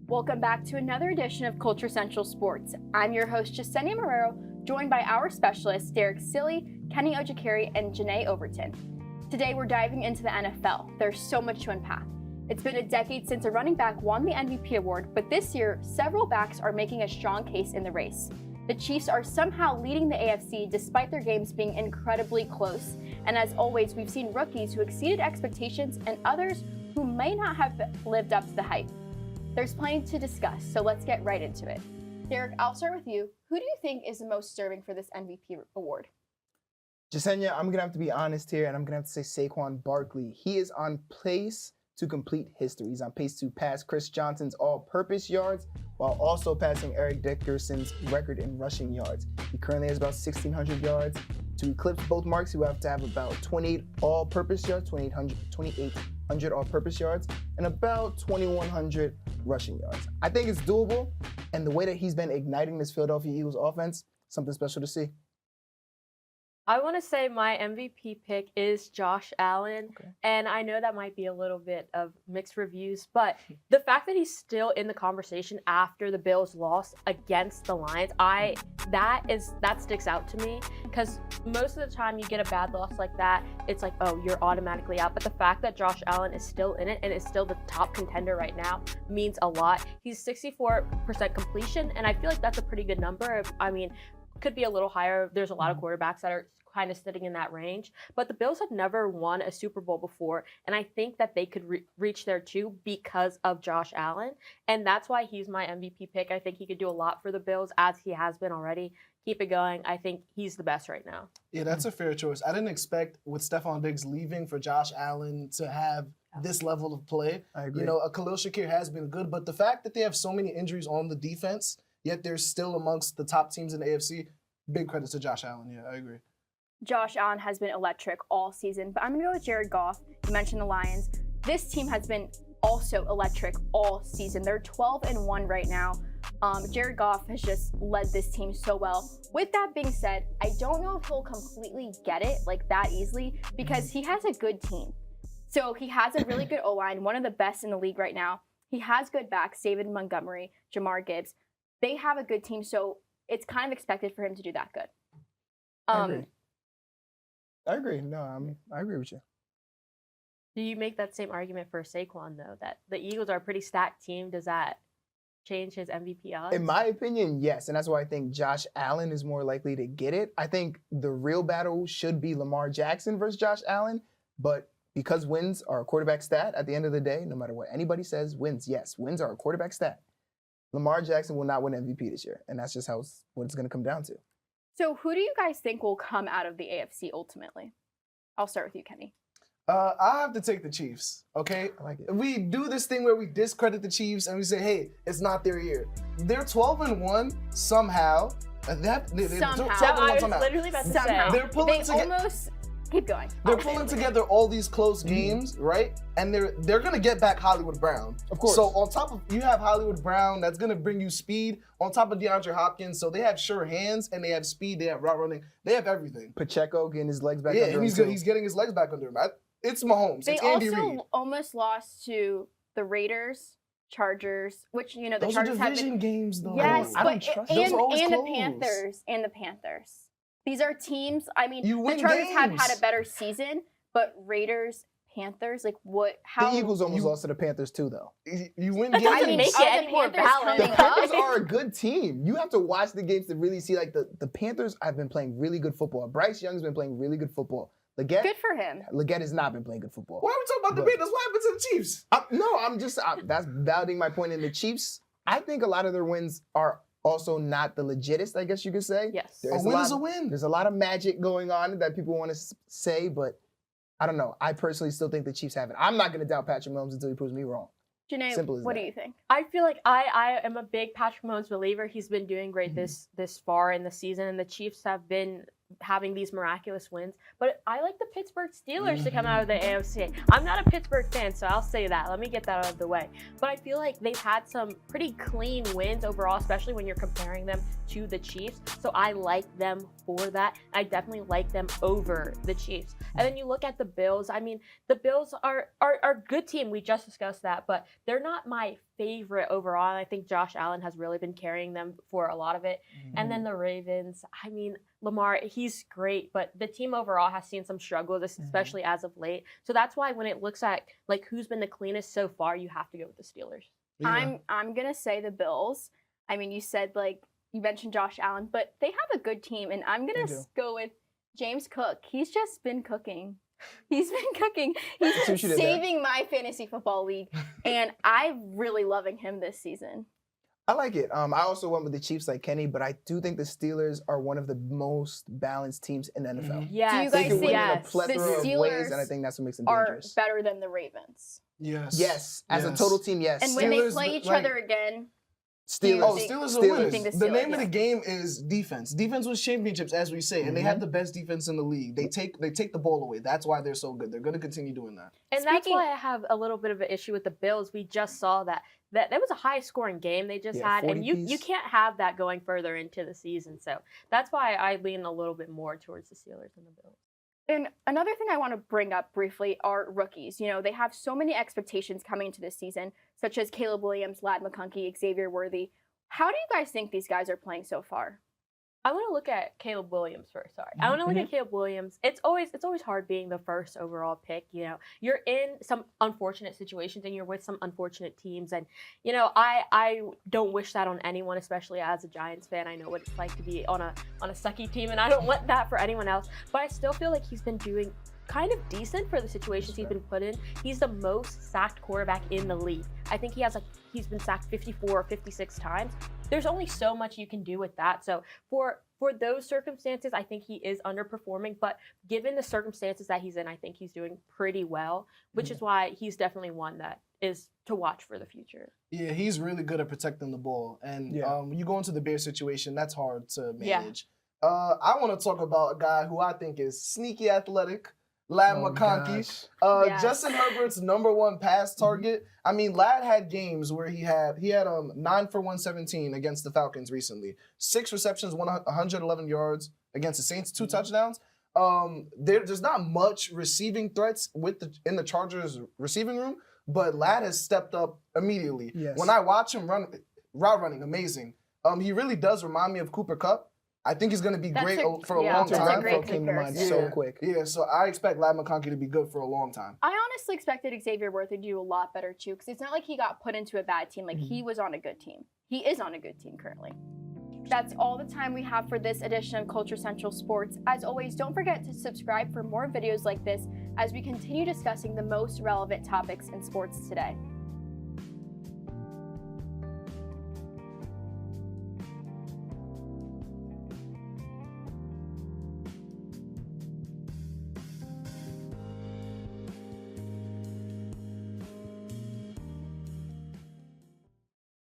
Welcome back to another edition of Culture Central Sports. I'm your host, Jezenia Marrero, joined by our specialists, Derrick Stilley, Kenny Ojeikere, and Jennae Overton. Today, we're diving into the NFL. There's so much to unpack. It's been a decade since a running back won the MVP award, but this year, several backs are making a strong case in the race. The Chiefs are somehow leading the AFC despite their games being incredibly close. And as always, we've seen rookies who exceeded expectations and others who may not have lived up to the hype. There's plenty to discuss, so let's get right into it. Derrick, I'll start with you. Who do you think is the most deserving for this MVP award? Jezenia, I'm going to have to be honest here, and I'm going to have to say Saquon Barkley. He is on pace to complete history. He's on pace to pass Chris Johnson's all-purpose yards while also passing Eric Dickerson's record in rushing yards. He currently has about 1,600 yards. To eclipse both marks, he will have to have about 28 all-purpose yards, 2,800 all-purpose yards, and about 2,100 rushing yards. I think it's doable, and the way that he's been igniting this Philadelphia Eagles offense, something special to see. I want to say my MVP pick is Josh Allen, and I know that might be a little bit of mixed reviews, but the fact that he's still in the conversation after the Bills lost against the Lions, that sticks out to me, because most of the time you get a bad loss like that, it's like, oh, you're automatically out. But the fact that Josh Allen is still in it and is still the top contender right now means a lot. He's 64% completion, and I feel like that's a pretty good number. I mean, could be a little higher. There's a lot of quarterbacks that are kind of sitting in that range, but the Bills have never won a Super Bowl before, and I think that they could reach there too because of Josh Allen, and that's why he's my MVP pick. I think he could do a lot for the Bills, as he has been already. Keep it going. I think he's the best right now. Yeah, that's a fair choice. I didn't expect, with Stephon Diggs leaving, for Josh Allen to have this level of play. I agree. You know, Khalil Shakir has been good, but the fact that they have so many injuries on the defense, yet they're still amongst the top teams in the AFC, big credit to Josh Allen. Yeah, I agree. Josh Allen has been electric all season, but I'm going to go with Jared Goff. You mentioned the Lions. This team has been also electric all season. They're 12-1 right now. Jared Goff has just led this team so well. With that being said, I don't know if he'll completely get it like that easily because he has a good team. So he has a really good O-line, one of the best in the league right now. He has good backs, David Montgomery, Jamar Gibbs. They have a good team, so it's kind of expected for him to do that good. I agree. No, I agree with you. Do you make that same argument for Saquon, though, that the Eagles are a pretty stacked team? Does that change his MVP odds? In my opinion, yes, and that's why I think Josh Allen is more likely to get it. I think the real battle should be Lamar Jackson versus Josh Allen, but because wins are a quarterback stat at the end of the day, no matter what anybody says, wins are a quarterback stat. Lamar Jackson will not win MVP this year, and that's just what it's going to come down to. So who do you guys think will come out of the AFC ultimately? I'll start with you, Kenny. I have to take the Chiefs, okay? I like it. We do this thing where we discredit the Chiefs and we say, hey, it's not their year. They're 12-1 somehow. Somehow. 12-1 somehow. Literally about to Somehow. say. They're pulling together. Almost keep going. They're pulling together all these close games, right? And they're gonna get back Hollywood Brown. Of course. So on top of, you have Hollywood Brown, that's gonna bring you speed. On top of DeAndre Hopkins, so they have sure hands and they have speed, they have route running, they have everything. Pacheco getting his legs back Yeah, under and him. he's getting his legs back under him. It's Mahomes. They It's Andy also Reid. almost lost to the Raiders, Chargers, which, you know, the Those Chargers are have division been. games, though. Yes, I don't but trust those are always and the close. Panthers. These are teams. I mean, You the win Chargers have games. had a better season, but Raiders, Panthers, like what? How? The Eagles almost lost to the Panthers too, though. You win That games. doesn't make it are any the more Panthers balanced. The coming Panthers up? are a good team. You have to watch the games to really see, like, the Panthers have been playing really good football. Bryce Young's been playing really good football. Leggett Good for him. has not been playing good football. Why are we talking about the But- Panthers? What happened to the Chiefs? That's validating my point in the Chiefs. I think a lot of their wins are also not the legitest, I guess you could say. Yes. There's A win lot is a of- win. There's a lot of magic going on that people want to say, but I don't know. I personally still think the Chiefs have it. I'm not going to doubt Patrick Mahomes until he proves me wrong. Jennae, Simple as what that. do you think? I feel like I am a big Patrick Mahomes believer. He's been doing great this far in the season, and the Chiefs have been having these miraculous wins. But I like the Pittsburgh Steelers to come out of the AFC. I'm not a Pittsburgh fan, so I'll say that. Let me get that out of the way. But I feel like they've had some pretty clean wins overall, especially when you're comparing them to the Chiefs. So I like them for that. I definitely like them over the Chiefs. And then you look at the Bills. I mean, the Bills are a good team. We just discussed that, but they're not my favorite overall. I think Josh Allen has really been carrying them for a lot of it. And then the Ravens, I mean, Lamar, he's great, but the team overall has seen some struggles, especially as of late. So that's why when it looks at like who's been the cleanest so far, you have to go with the Steelers. Yeah. I'm gonna say the Bills. I mean, you said like you mentioned Josh Allen, but they have a good team, and I'm gonna go with James Cook. He's just been cooking. He's been cooking. He's been saving my fantasy football league, and I'm really loving him this season. I like it. I also went with the Chiefs like Kenny, but I do think the Steelers are one of the most balanced teams in the NFL. Yes. Do you They guys can think win in a the plethora of Steelers ways, and I think that's what makes them are dangerous. better than the Ravens? Yes. Yes, as a total team, yes. And when they Steelers, play each like- other again, Steelers. Oh, think- Steelers Steelers. are winners. think the The name Steelers, of the game is defense. Defense wins championships, as we say, and they have the best defense in the league. They take the ball away. That's why they're so good. They're going to continue doing that. And that's Speaking- why I have a little bit of an issue with the Bills. We just saw that was a high-scoring game they just had, and 40 you piece. can't have that going further into the season. So that's why I lean a little bit more towards the Steelers than the Bills. And another thing I want to bring up briefly are rookies. You know, they have so many expectations coming into this season, such as Caleb Williams, Ladd McConkey, Xavier Worthy. How do you guys think these guys are playing so far? I want to look at Caleb Williams first. Sorry, I want to look at Caleb Williams. It's always hard being the first overall pick. You know, you're in some unfortunate situations and you're with some unfortunate teams, and you know, I don't wish that on anyone, especially as a Giants fan. I know what it's like to be on a sucky team, and I don't want that for anyone else. But I still feel like he's been doing kind of decent for the situations he's been put in. He's the most sacked quarterback in the league. I think he's been sacked 54 or 56 times. There's only so much you can do with that. So for those circumstances, I think he is underperforming. But given the circumstances that he's in, I think he's doing pretty well, which is why he's definitely one that is to watch for the future. Yeah, he's really good at protecting the ball. And you go into the Bears situation, that's hard to manage. I want to talk about a guy who I think is sneaky athletic. Ladd McConkey, Justin Herbert's #1 pass target. I mean, Ladd had games where he had 9 for 117 against the Falcons recently. 6 receptions, 111 yards against the Saints, 2 touchdowns. There's not much receiving threats in the Chargers receiving room, but Ladd has stepped up immediately. Yes. When I watch him route running, amazing. He really does remind me of Cooper Kupp. I think he's going to be great for a long that's time. a great came to mind comparison. so quick. Yeah, so I expect Ladd McConkey to be good for a long time. I honestly expected Xavier Worthy to do a lot better too, because it's not like he got put into a bad team. Like he was on a good team. He is on a good team currently. That's all the time we have for this edition of Culture Central Sports. As always, don't forget to subscribe for more videos like this as we continue discussing the most relevant topics in sports today.